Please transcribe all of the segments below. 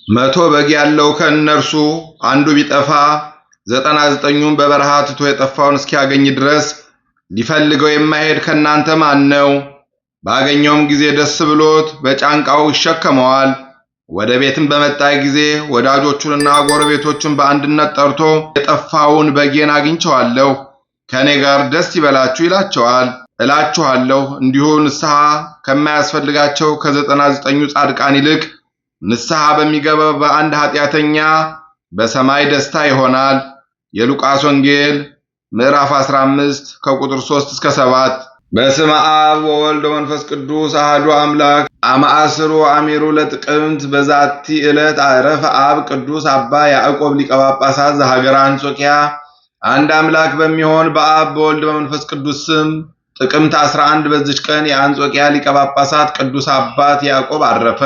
መቶ በግ ያለው ከእነርሱ አንዱ ቢጠፋ 99ኙን በበረሃ ትቶ የጠፋውን እስኪያገኝ ድረስ ሊፈልገው የማይሄድ ከእናንተ ማን ነው? ባገኘውም ጊዜ ደስ ብሎት በጫንቃው ይሸከመዋል። ወደ ቤትም በመጣ ጊዜ ወዳጆቹንና ጎረቤቶቹን በአንድነት ጠርቶ የጠፋውን በጌን አግኝቼዋለሁ፣ ከኔ ጋር ደስ ይበላችሁ ይላቸዋል። እላችኋለሁ እንዲሁ ንስሐ ከማያስፈልጋቸው ከ99ኙ ጻድቃን ይልቅ ንስሐ በሚገባ በአንድ ኃጢአተኛ በሰማይ ደስታ ይሆናል። የሉቃስ ወንጌል ምዕራፍ 15 ከቁጥር 3 እስከ 7። በስመ አብ ወወልድ ወመንፈስ ቅዱስ አሐዱ አምላክ። አማአስሩ አሚሩ ለጥቅምት በዛቲ ዕለት አረፈ አብ ቅዱስ አባ ያዕቆብ ሊቀ ጳጳሳት ዘሀገረ አንጾኪያ። አንድ አምላክ በሚሆን በአብ በወልድ በመንፈስ ቅዱስ ስም ጥቅምት 11 በዚች ቀን የአንጾኪያ ሊቀ ጳጳሳት ቅዱስ አባት ያዕቆብ አረፈ።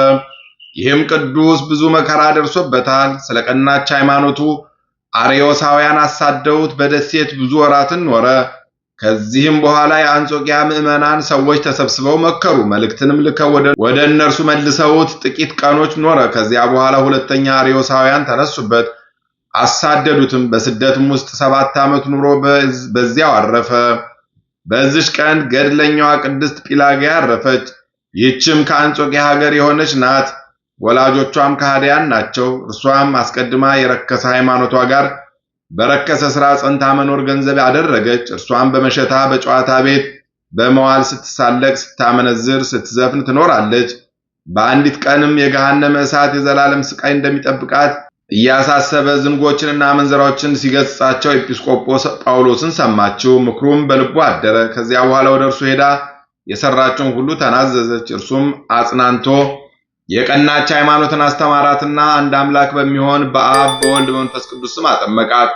ይህም ቅዱስ ብዙ መከራ ደርሶበታል። ስለ ቀናች ሃይማኖቱ አርዮሳውያን አሳደውት በደሴት ብዙ ወራትን ኖረ። ከዚህም በኋላ የአንጾኪያ ምዕመናን ሰዎች ተሰብስበው መከሩ። መልእክትንም ልከው ወደ እነርሱ መልሰውት ጥቂት ቀኖች ኖረ። ከዚያ በኋላ ሁለተኛ አርዮሳውያን ተነሱበት፣ አሳደዱትም። በስደትም ውስጥ 7 ዓመት ኑሮ በዚያው አረፈ። በዚች ቀን ገድለኛዋ ቅድስት ጲላግያ አረፈች። ይህችም ከአንጾኪያ ሀገር የሆነች ናት። ወላጆቿም ከሃዲያን ናቸው። እርሷም አስቀድማ የረከሰ ሃይማኖቷ ጋር በረከሰ ሥራ ጸንታ መኖር ገንዘብ አደረገች። እርሷም በመሸታ በጨዋታ ቤት በመዋል ስትሳለቅ፣ ስታመነዝር፣ ስትዘፍን ትኖራለች። በአንዲት ቀንም የገሃነመ እሳት የዘላለም ስቃይ እንደሚጠብቃት እያሳሰበ ዝንጎችንና አመንዝራዎችን ሲገሥጻቸው ኤጲስቆጶስ ጳውሎስን ሰማችው። ምክሩም በልቡ አደረ። ከዚያ በኋላ ወደ እርሱ ሄዳ የሰራቸውን ሁሉ ተናዘዘች። እርሱም አጽናንቶ የቀናች ሃይማኖትን አስተማራትና አንድ አምላክ በሚሆን በአብ በወልድ በመንፈስ ቅዱስ ስም አጠመቃት።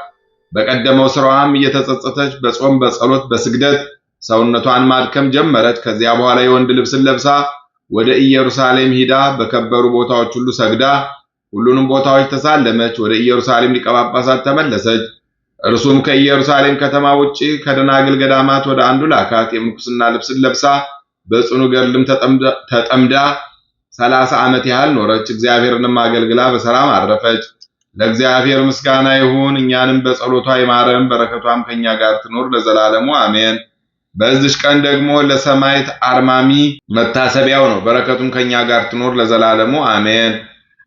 በቀደመው ሥራዋም እየተጸጸተች በጾም በጸሎት በስግደት ሰውነቷን ማድከም ጀመረች። ከዚያ በኋላ የወንድ ልብስን ለብሳ ወደ ኢየሩሳሌም ሂዳ በከበሩ ቦታዎች ሁሉ ሰግዳ ሁሉንም ቦታዎች ተሳለመች። ወደ ኢየሩሳሌም ሊቀ ጳጳሳት ተመለሰች። እርሱም ከኢየሩሳሌም ከተማ ውጪ ከደናግል ገዳማት ወደ አንዱ ላካት። የምንኩስና ልብስን ለብሳ በጽኑ ገድልም ተጠምዳ 30 ዓመት ያህል ኖረች። እግዚአብሔርንም አገልግላ በሰላም አረፈች። ለእግዚአብሔር ምስጋና ይሁን፣ እኛንም በጸሎቷ ይማረን፣ በረከቷም ከኛ ጋር ትኖር ለዘላለሙ አሜን። በዚች ቀን ደግሞ ለሰማዕት አርማሚ መታሰቢያው ነው። በረከቱም ከኛ ጋር ትኖር ለዘላለሙ አሜን።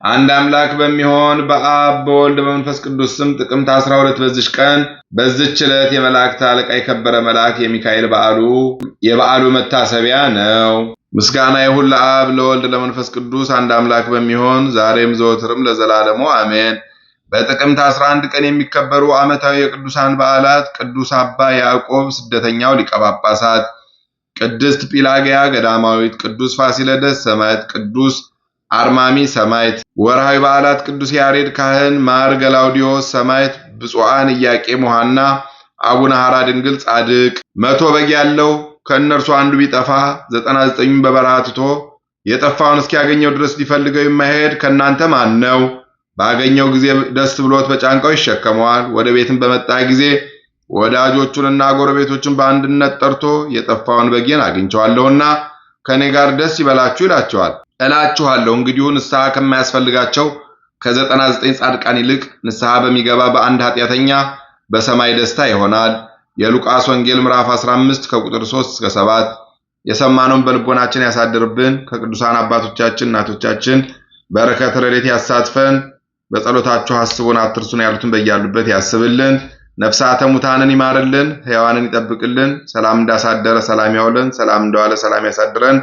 አንድ አምላክ በሚሆን በአብ በወልድ በመንፈስ ቅዱስ ስም ጥቅምት 12 በዚች ቀን በዚች ዕለት የመላእክት አለቃ የከበረ መልአክ የሚካኤል የበዓሉ መታሰቢያ ነው። ምስጋና ይሁን ለአብ ለወልድ ለመንፈስ ቅዱስ አንድ አምላክ በሚሆን ዛሬም ዘወትርም ለዘላለሙ አሜን። በጥቅምት 11 ቀን የሚከበሩ ዓመታዊ የቅዱሳን በዓላት: ቅዱስ አባ ያዕቆብ ስደተኛው ሊቀ ጳጳሳት፣ ቅድስት ጲላግያ ገዳማዊት፣ ቅዱስ ፋሲለደስ ሰማዕት፣ ቅዱስ አርማሚ ሰማዕት። ወርሃዊ በዓላት: ቅዱስ ያሬድ ካህን፣ ማር ገላውዲዮስ ሰማዕት፣ ብፁዓን ኢያቄም ወሐና፣ አቡነ ሐራ ድንግል ጻድቅ። 100 በግ ያለው ከእነርሱ አንዱ ቢጠፋ 99ኙን በበረሃ ትቶ የጠፋውን እስኪያገኘው ድረስ ሊፈልገው የማይሄድ ከእናንተ ማን ነው? ባገኘው ጊዜ ደስ ብሎት በጫንቃው ይሸከመዋል። ወደ ቤትም በመጣ ጊዜ ወዳጆቹንና ጎረቤቶቹን በአንድነት ጠርቶ የጠፋውን በጌን አግኝቼዋለሁና ከኔ ጋር ደስ ይበላችሁ ይላቸዋል። እላችኋለሁ እንግዲሁ ንስሐ ከማያስፈልጋቸው ከ99 ጻድቃን ይልቅ ንስሐ በሚገባ በአንድ ኃጢአተኛ በሰማይ ደስታ ይሆናል። የሉቃስ ወንጌል ምዕራፍ 15 ከቁጥር 3 እስከ 7። የሰማነውን በልቦናችን ያሳድርብን። ከቅዱሳን አባቶቻችን እናቶቻችን በረከት ረድኤት ያሳትፈን። በጸሎታችሁ አስቡን አትርሱን ያሉትን በያሉበት ያስብልን። ነፍሳተ ሙታንን ይማርልን፣ ሕያዋንን ይጠብቅልን። ሰላም እንዳሳደረ ሰላም ያውለን፣ ሰላም እንደዋለ ሰላም ያሳድረን።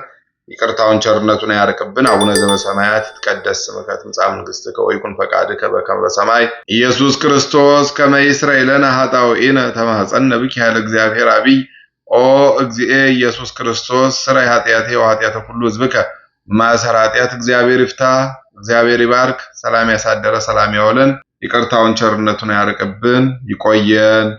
ይቅርታውን ቸርነቱን ያርቅብን። አቡነ ዘበሰማያት ይትቀደስ ስምከ ትምጻእ መንግሥትከ ወይኩን ፈቃድከ በከመ በሰማይ ኢየሱስ ክርስቶስ ከመ ይስረይ ለነ ኃጣውኢነ ተማኅፀነ ብከ ኃይለ እግዚአብሔር አብይ ኦ እግዚእ ኢየሱስ ክርስቶስ ስራይ ኃጢአቴ ወኃጢአተ ኩሉ ሕዝብከ ማሰር ኃጢአት እግዚአብሔር ይፍታ። እግዚአብሔር ይባርክ። ሰላም ያሳደረ ሰላም ያውለን። ይቅርታውን ቸርነቱን ያርቅብን። ይቆየን።